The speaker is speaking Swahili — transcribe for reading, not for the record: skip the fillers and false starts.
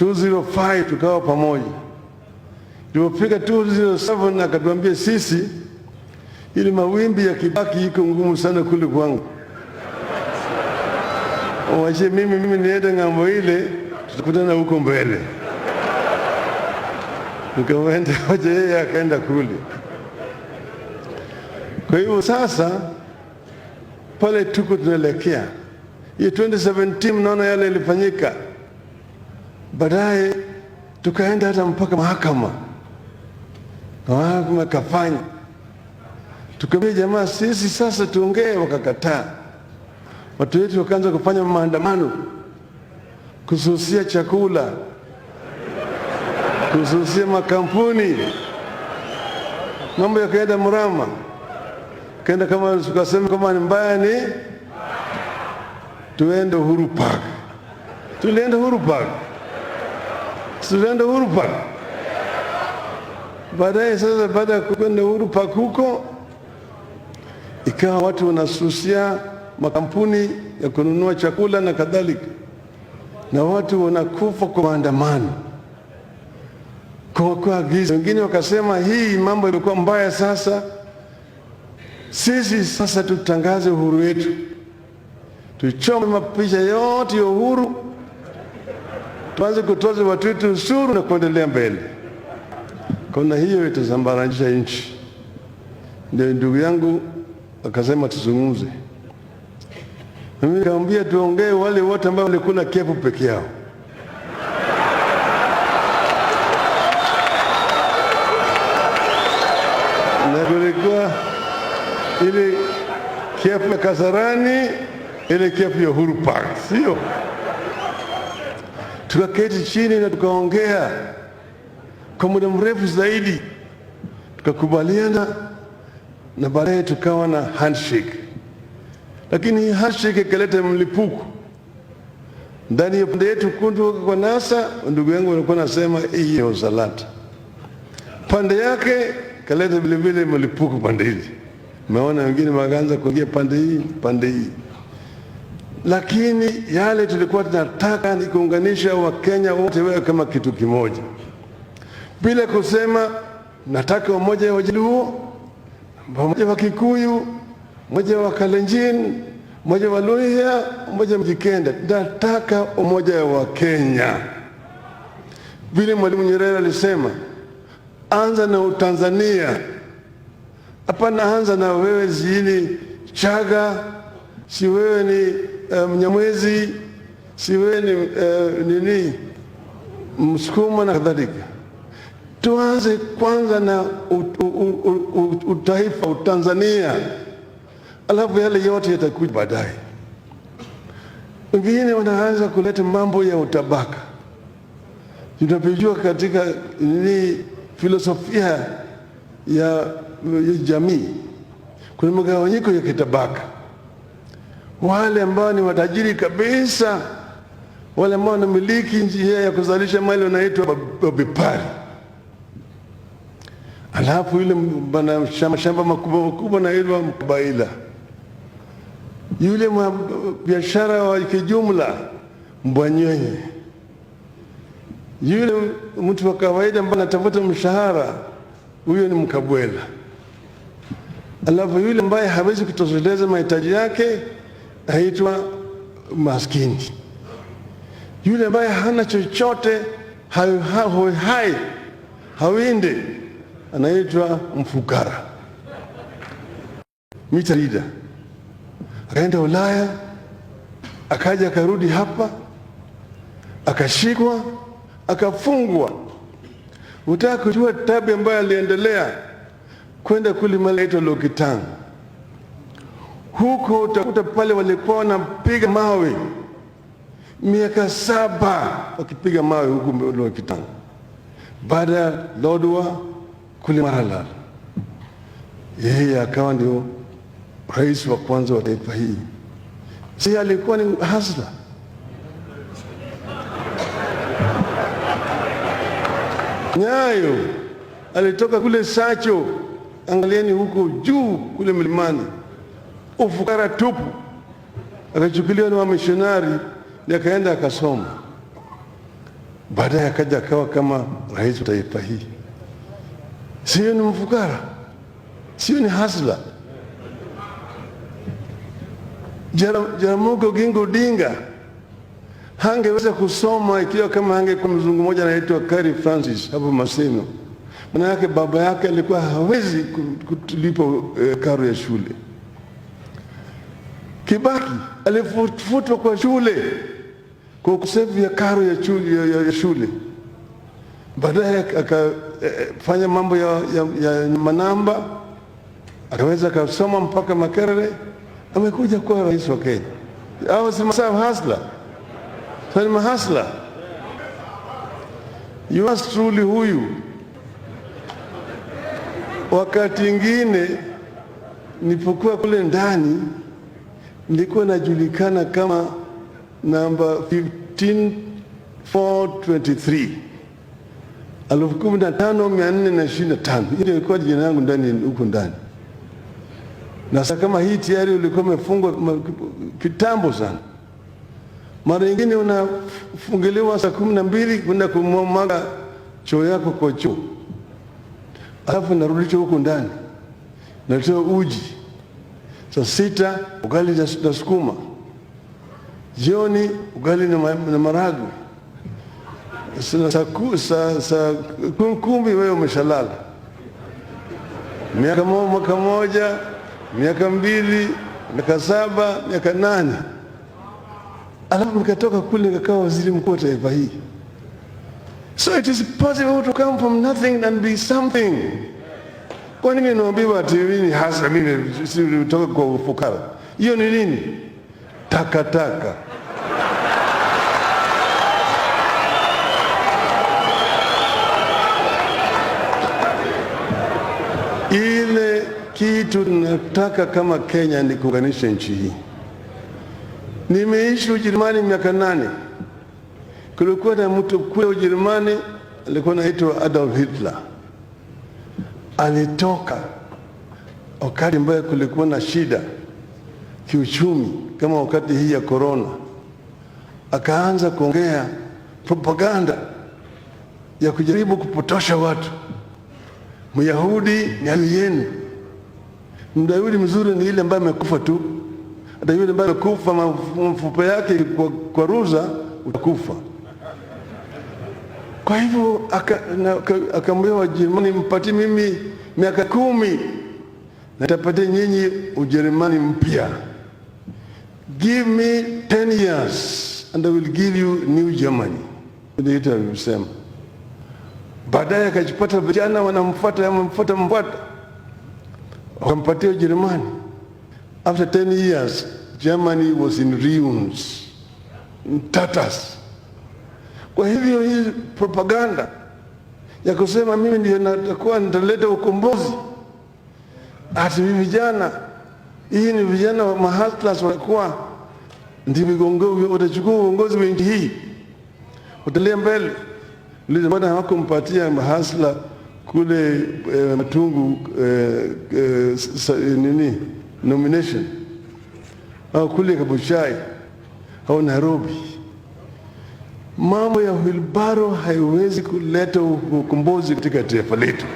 205 tukawa pamoja. Tulipofika 207 akatuambia sisi, ili mawimbi ya Kibaki iko ngumu sana kule kwangu, wache mimi niende ng'ambo ile, tutakutana huko mbele. Nikaenda hoja, yeye akaenda kule. Kwa hivyo sasa pale tuko tunaelekea hiyo 2017, mnaona yale ilifanyika. Baadaye tukaenda hata mpaka mahakama kafanya, tukamwambia jamaa, sisi sasa tuongee, wakakataa. Watu wetu wakaanza kufanya maandamano kususia chakula, kususia makampuni, mambo yakaenda mrama. Kaenda kama tukasema kama ni mbaya ni tuende Uhuru Park. Tulienda Uhuru Park. Baadaye sasa, baada ya kwenda Uhuru Park huko, ikawa watu wanasusia makampuni ya kununua chakula na kadhalika, na watu wanakufa kwa maandamano, kwa giza. Wengine wakasema hii mambo ilikuwa mbaya, sasa sisi sasa tutangaze uhuru wetu, tuchome mapicha yote ya uhuru, tuanze kutoza watu wetu ushuru na kuendelea mbele. Kuna hiyo itazambaranisha nchi. Ndio ndugu yangu akasema tuzungumze. Mimi nikamwambia tuongee wale wote ambao walikula kepu peke yao. Na kulikuwa ile kepu ya Kasarani, ile kepu ya Uhuru Park, sio? Tukaketi chini na tukaongea kwa muda mrefu zaidi, tukakubaliana, na baadaye tukawa na handshake. Lakini hii handshake ikaleta mlipuko ndani ya pande yetu kundu kwa NASA. Ndugu yangu walikuwa nasema hii ya usalata, pande yake kaleta vile vile mlipuko pande hili. Umeona wengine wakaanza kuingia pande hii. Lakini yale tulikuwa tunataka ni kuunganisha Wakenya wote wawe kama kitu kimoja, bila kusema nataka umoja wa Jaluo, umoja wa Kikuyu, umoja wa Kalenjin, umoja wa Luhya, umoja wa Mjikenda. Nataka umoja wa Kenya. Vile Mwalimu Nyerere alisema, anza na Utanzania, hapana anza na wewe zini Chaga, si wewe ni Mnyamwezi, si wewe ni Msukuma na kadhalika. Tuanze kwanza na utaifa, Utanzania, alafu yale yote yatakuja baadaye. Wengine wanaanza kuleta mambo ya utabaka. Tunapojua katika filosofia ya jamii kuna mgawanyiko ya kitabaka. Wale ambao ni watajiri kabisa, wale ambao wanamiliki njia ya kuzalisha mali wanaitwa wabepari. Alafu yule bana shamba makubwa naitwa mkabaila. Yule biashara wa kijumla mbwanyenye. Yule mtu wa kawaida ambaye anatafuta mshahara, huyo ni mkabwela. Alafu yule ambaye hawezi kutosheleza mahitaji yake aitwa maskini. Yule ambaye hana chochote, hawinde, anaitwa mfukara. Mitarida akaenda Ulaya, akaja akarudi hapa, akashikwa, akafungwa. Utaka kujua tabu ambayo aliendelea, kwenda kule malaito Lokitang. Huko utakuta pale walikuwa wanapiga mawe miaka 7 wakipiga mawe huko Lokitang. Baada ya Lodwar kule Maralal, yeye akawa ndio rais wa kwanza wa taifa hii. Si alikuwa ni hasla. Nyayo alitoka kule Sacho, angalieni huko juu kule mlimani, ufukara tupu. Akachukuliwa na wamishonari na akaenda akasoma. baadaye akaja akawa kama rais wa taifa hii. Sio ni mfukara, sio ni hasla. Jaramogi Oginga Odinga hangeweza kusoma ikiwa kama angekuwa mzungu mmoja anaitwa Kari Francis hapo Maseno. Maana yake baba yake alikuwa hawezi kulipa karo ya shule. Kibaki alifutwa kwa shule kwa ukosefu ya karo ya shule. Baadaye akafanya mambo ya manamba, akaweza kusoma mpaka Makerere, amekuja kuwa rais wa Kenya. Hao si hasla. Sasa ni hasla. Yours truly huyu. Wakati ingine nilipokuwa kule ndani nilikuwa najulikana kama namba 15423, 15,425. Hiyo ilikuwa jina langu ndani huko ndani. Na sasa kama hii tayari ulikuwa umefungwa kitambo sana. Mara nyingine unafungiliwa saa 12 kwenda kumwaga choo yako kwa choo. Alafu narudishwa huko ndani. Natoa uji. Saa 6 ugali na sukuma. Jioni ugali na maragwe. Saa 10 wewe umeshalala. Mwaka moja, miaka 2, miaka 7, miaka 8. Alafu nikatoka kule nikawa waziri mkuu wa taifa hii. So it is possible to come from nothing and be something. Kwa nini naambiwa ati mimi hasa mimi nitoka kwa ufukara? Hiyo ni nini? Takataka. Ile kitu tunataka kama Kenya ni kuunganisha nchi hii. Nimeishi Ujerumani miaka 8. Kulikuwa na mtu kule Ujerumani alikuwa anaitwa Adolf Hitler. Alitoka wakati ambaye kulikuwa na shida kiuchumi kama wakati hii ya corona. Akaanza kuongea propaganda ya kujaribu kupotosha watu. Myahudi ni adui yenu. Myahudi mzuri ni ile ambaye amekufa tu. Hata yule ambaye amekufa mfupa yake kwa ruza utakufa. Kwa hivyo akamwambia Wajerumani, mpatie mimi miaka 10 na nitapatia nyinyi Ujerumani mpya. Give me 10 years and I will give you New Germany. Ndio Hitler alisema. Baadaye akajipata vijana wanamfuata. Wakampatia Ujerumani. After 10 years, Germany was in ruins, in tatters. Kwa hivyo hii propaganda ya kusema mimi ndio nitaleta ukombozi, ati vijana, hii ni vijana wa mahaslas walikuwa ndio watachukua uongozi wa nchi hii, utalia mbele. Mbona hawakumpatia mahasla kule Matungu nomination au kule Kabuchai au Nairobi? Mambo ya wilbaro haiwezi kuleta ukombozi katika taifa letu.